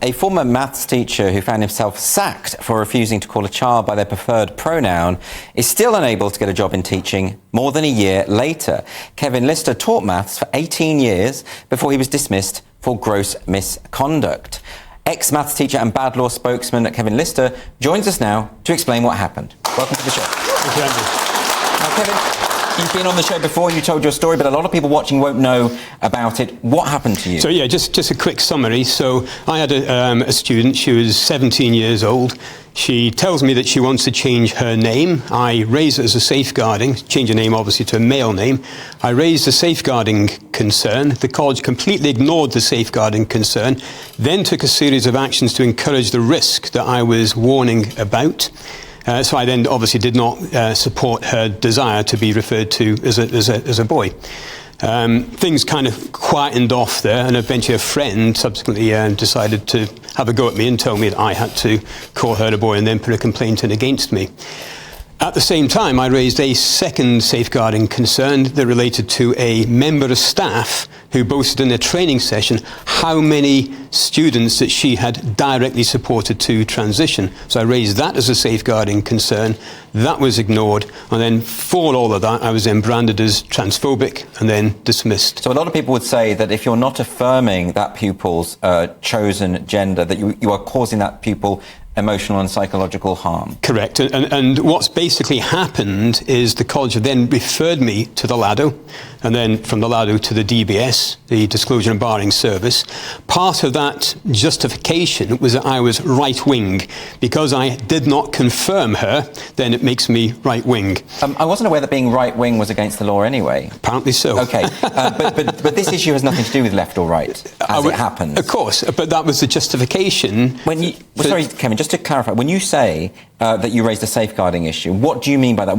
A former maths teacher who found himself sacked for refusing to call a child by their preferred pronoun is still unable to get a job in teaching more than a year later. Kevin Lister taught maths for 18 years before he was dismissed for gross misconduct. Ex-maths teacher and bad law spokesman Kevin Lister joins us now to explain what happened. Welcome to the show. Thank you, Andrew. Now, Kevin, you've been on the show before and you told your story, but a lot of people watching won't know about it. What happened to you? So, yeah, just a quick summary. So, I had a student. She was 17 years old. She tells me that she wants to change her name. I raise it as a safeguarding, change her name obviously to a male name. I raised a safeguarding concern. The college completely ignored the safeguarding concern, then took a series of actions to encourage the risk that I was warning about. So I then obviously did not support her desire to be referred to as a boy. Things kind of quietened off there, and eventually a friend subsequently decided to have a go at me and tell me that I had to call her a boy and then put a complaint in against me. At the same time, I raised a second safeguarding concern that related to a member of staff who boasted in a training session how many students that she had directly supported to transition. So I raised that as a safeguarding concern. That was ignored. And then for all of that, I was then branded as transphobic and then dismissed. So a lot of people would say that if you're not affirming that pupil's chosen gender, that you are causing that pupil emotional and psychological harm. Correct. And what's basically happened is the college have then referred me to the LADO, and then from the LADO to the DBS, the Disclosure and Barring Service. Part of that justification was that I was right-wing. Because I did not confirm her, then it makes me right-wing. I wasn't aware that being right-wing was against the law anyway. Apparently so. OK, but this issue has nothing to do with left or right, as it happens. Of course, but that was the justification. Sorry, Kevin, just to clarify, when you say that you raised a safeguarding issue, what do you mean by that?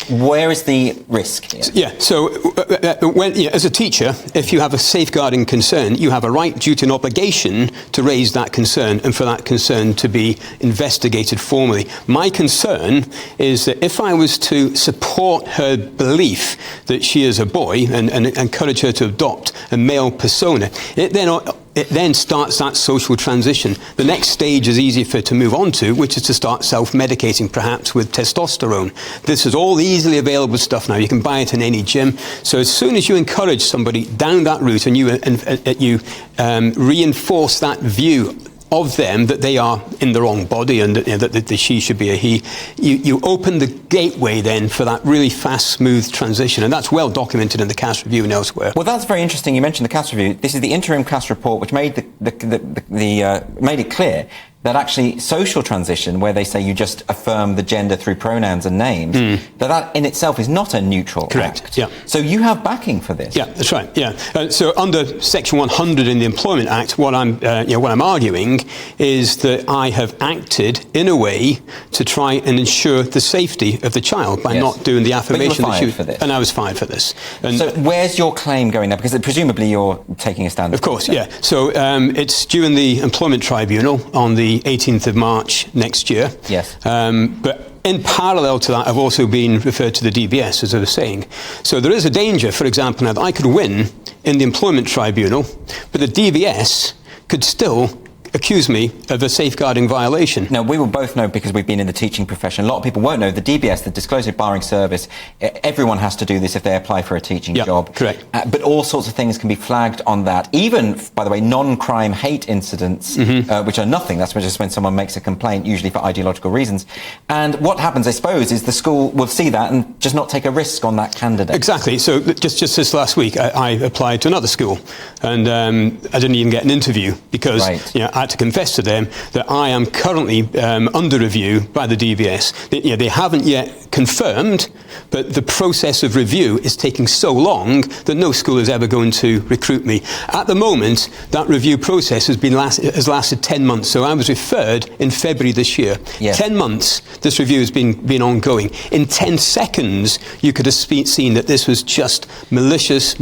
Where is the risk here? Yeah, so as a teacher, if you have a safeguarding concern, you have a right, duty and obligation to raise that concern and for that concern to be investigated formally. My concern is that if I was to support her belief that she is a boy and encourage her to adopt a male persona, it then starts that social transition. The next stage is easier for her to move on to, which is to start self-medicating, perhaps with testosterone. This is all easily available stuff now. You can buy it in any gym. So as soon as you encourage somebody down that route and you reinforce that view of them that they are in the wrong body and that the she should be a he, you open the gateway then for that really fast, smooth transition. And that's well documented in the CAS review and elsewhere. Well, that's very interesting. You mentioned the CAS review. This is the interim CAS report, which made made it clear that actually social transition, where they say you just affirm the gender through pronouns and names, that in itself is not a neutral Correct. act. Yeah. So you have backing for this. Yeah, that's right. Yeah. So under Section 100 in the Employment Act, what I'm arguing is that I have acted in a way to try and ensure the safety of the child by not doing the affirmation. But you were fired for this. And I was fired for this. And so where's your claim going now? Because presumably you're taking a stand. Of course, yeah. So it's due in the Employment Tribunal on the 18th of March next year. Yes. But in parallel to that, I've also been referred to the DBS, as I was saying. So there is a danger, for example, now that I could win in the Employment Tribunal, but the DBS could still accuse me of a safeguarding violation. Now, we will both know, because we've been in the teaching profession, a lot of people won't know, the DBS, the Disclosure Barring Service, everyone has to do this if they apply for a teaching job. Correct. But all sorts of things can be flagged on that. Even, by the way, non-crime hate incidents, which are nothing. That's just when someone makes a complaint, usually for ideological reasons. And what happens, I suppose, is the school will see that and just not take a risk on that candidate. Exactly. So just this last week, I applied to another school, and I didn't even get an interview because I had to confess to them that I am currently under review by the DBS. They haven't yet confirmed, but the process of review is taking so long that no school is ever going to recruit me. At the moment, that review process has lasted 10 months. So I was referred in February this year. Yes. 10 months, this review has been ongoing. In 10 seconds, you could have seen that this was just malicious,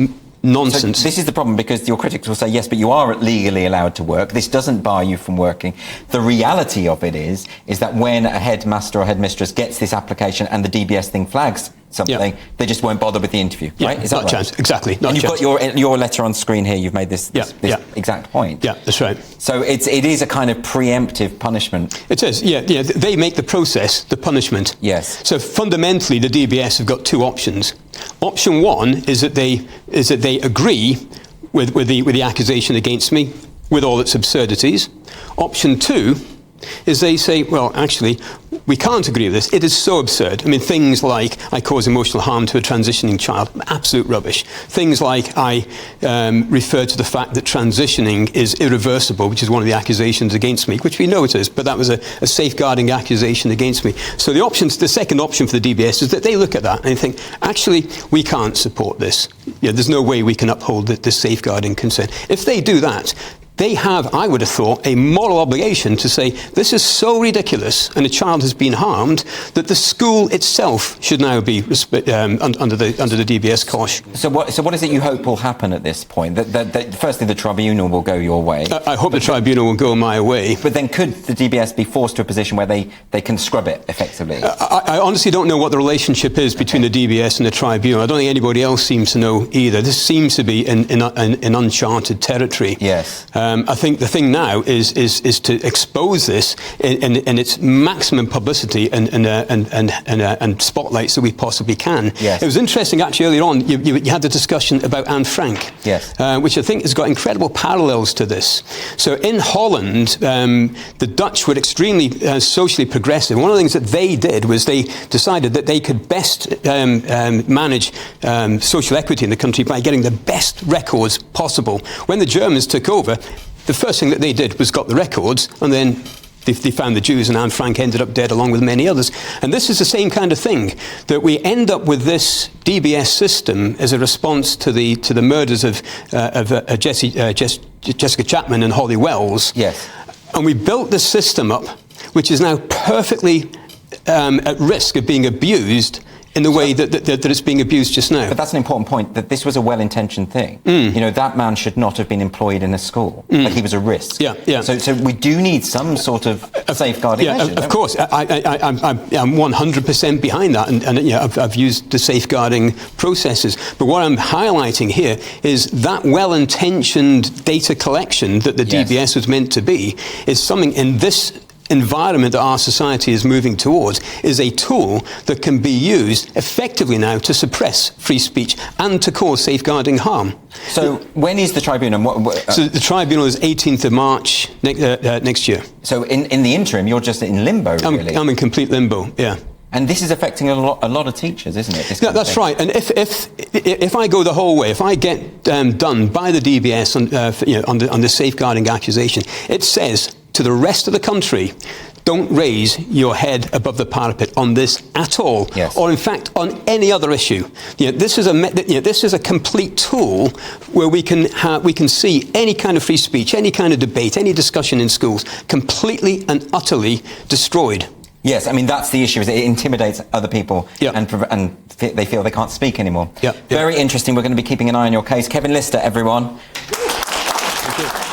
nonsense. So this is the problem, because your critics will say, yes, but you are legally allowed to work. This doesn't bar you from working. The reality of it is that when a headmaster or headmistress gets this application and the DBS thing flags something, they just won't bother with the interview, right? Is that not right? Chance. Exactly. Not and you've chance. got your letter on screen here. You've made this exact point. Yeah, that's right. So it is a kind of preemptive punishment. It is. Yeah. They make the process the punishment. Yes. So fundamentally, the DBS have got two options. Option one is that they agree with the accusation against me, with all its absurdities. Option two is they say, well, actually, we can't agree with this. It is so absurd. I mean, things like I cause emotional harm to a transitioning child, absolute rubbish. Things like I refer to the fact that transitioning is irreversible, which is one of the accusations against me, which we know it is, but that was a safeguarding accusation against me. So the second option for the DBS is that they look at that and they think, actually, we can't support this. There's no way we can uphold this safeguarding consent. If they do that, they have, I would have thought, a moral obligation to say, this is so ridiculous and a child has been harmed that the school itself should now be under the DBS cosh. So what is it you hope will happen at this point? That firstly, the tribunal will go your way. I hope the tribunal will go my way. But then could the DBS be forced to a position where they can scrub it effectively? I honestly don't know what the relationship is between the DBS and the tribunal. I don't think anybody else seems to know either. This seems to be in uncharted territory. Yes. I think the thing now is to expose this in its maximum publicity and spotlight so we possibly can. Yes. It was interesting, actually, earlier on, you had the discussion about Anne Frank, yes. Which I think has got incredible parallels to this. So in Holland, the Dutch were extremely socially progressive. One of the things that they did was they decided that they could best manage social equity in the country by getting the best records possible. When the Germans took over, the first thing that they did was got the records, and then they found the Jews, and Anne Frank ended up dead along with many others. And this is the same kind of thing, that we end up with this DBS system as a response to the murders of Jessica Chapman and Holly Wells. Yes. And we built this system up, which is now perfectly at risk of being abused in the way that it's being abused just now. But that's an important point, that this was a well-intentioned thing. You know, that man should not have been employed in a school. Like, he was a risk. Yeah. So we do need some sort of safeguarding measure. Of course. I'm 100% behind that, and I've used the safeguarding processes. But what I'm highlighting here is that well-intentioned data collection that the DBS was meant to be is something in this environment that our society is moving towards is a tool that can be used effectively now to suppress free speech and to cause safeguarding harm. So when is the tribunal? So the tribunal is 18th of March next year. So in the interim, you're just in limbo, really? I'm in complete limbo, yeah. And this is affecting a lot of teachers, isn't it? Yeah, that's right. And if I go the whole way, if I get done by the DBS on the safeguarding accusation, it says to the rest of the country, don't raise your head above the parapet on this at all, or in fact on any other issue. This is a complete tool where we can see any kind of free speech, any kind of debate, any discussion in schools completely and utterly destroyed. Yes, I mean, that's the issue, is it intimidates other people and they feel they can't speak anymore. Very interesting. We're going to be keeping an eye on your case. Kevin Lister, everyone. Thank you.